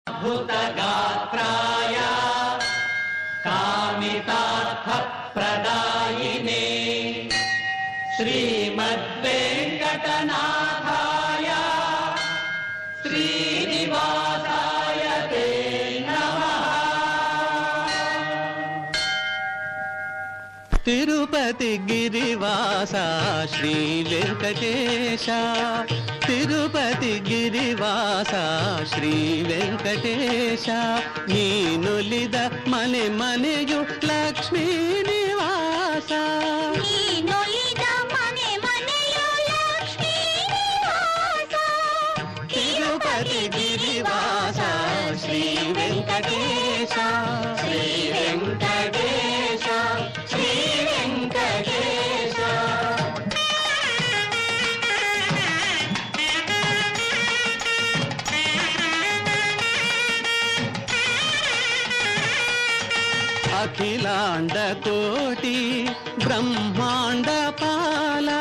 भूतगात्राय कामितार्थप्रदायिने श्रीमद्वेङ्कटनाथाय श्रीनिवासाय ते नमः। तिरुपति गिरिवास श्री वेंकटेश, तिरुपति गिरिवास श्री वेंकटेश, नीनुलिद मने मनेयु लक्ष्मी निवास, नीनुलिद मने मनेयु लक्ष्मी निवास, तिरुपति गिरिवास श्री वेंकटेश, श्री वेंकटेश, श्री वेंकटेश। अखिलांड कोटि ब्रह्मांड पाला,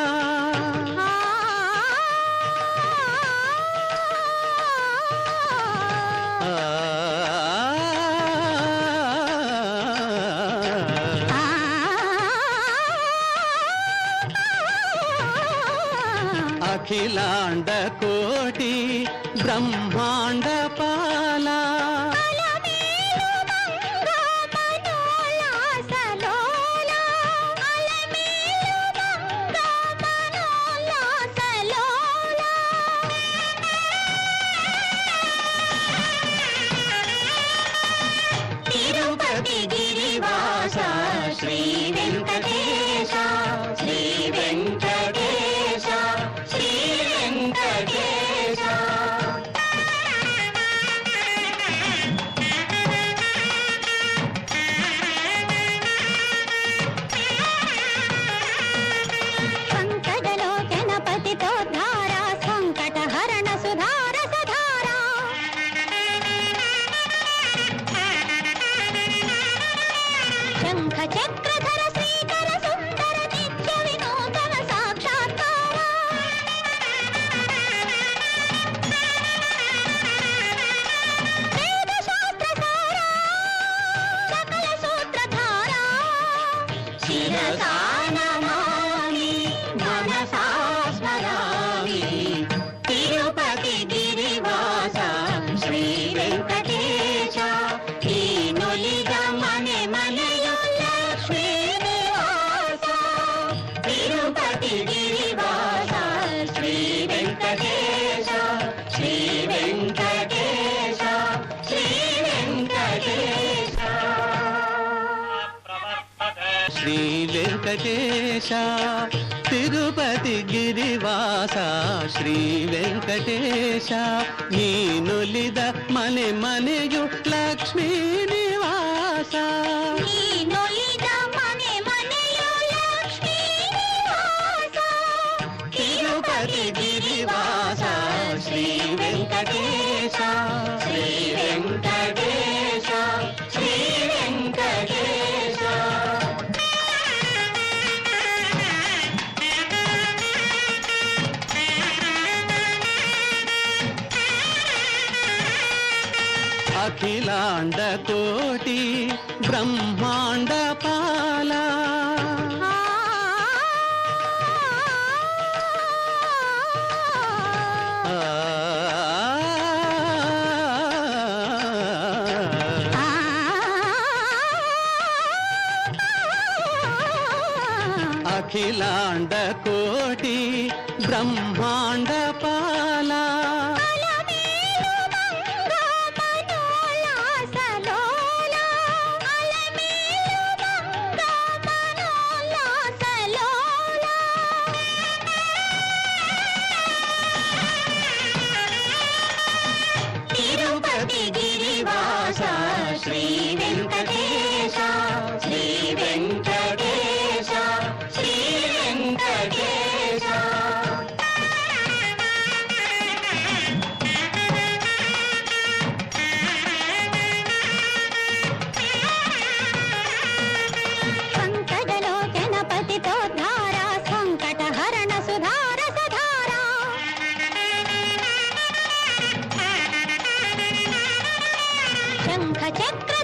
अखिलांड कोटि ब्रह्मांड पाला, तिरुपति गिरिवास श्री वेंकटेश, श्री वेंकटेश, श्री वेंकटेश। संकटलोचन पतितोद्धारा, संकटहरण सुधार सधारा, शंख चक्रधर श्रीकर सुंदर नित्य विनूतन साक्षात्कारा, वेद शास्त्र सारा, सकल सूत्रधारा, शिरसा नमामि मनसा स्मरामि, तिरुपति गिरिवास श्री वेंकटेश, नीनुलिद मने मनेयु लक्ष्मी निवास, तिरुपति गिरिवास श्री वेंकटेश, श्री वेंकटेश, श्री वेंकटेश। श्री वेंकटेश तिरुपति गिरिवास श्री वेंकटेश, नीनुलिद मने मनेयु लक्ष्मी निवास, नीनुलिद मने मनेयु लक्ष्मी निवास, तिरुपति गिरिवास श्री वेंकटेश, श्री वेंकटेश, श्री वेंकटेश। अखिलांड कोटि ब्रह्मांड पाला, अखिलांड कोटि ब्रह्मांड पाला, तिरुपति गिरिवास श्री वेंकटेश, श्री वेंकटेश, श्री वेंकटेश। శంఖ చక్ర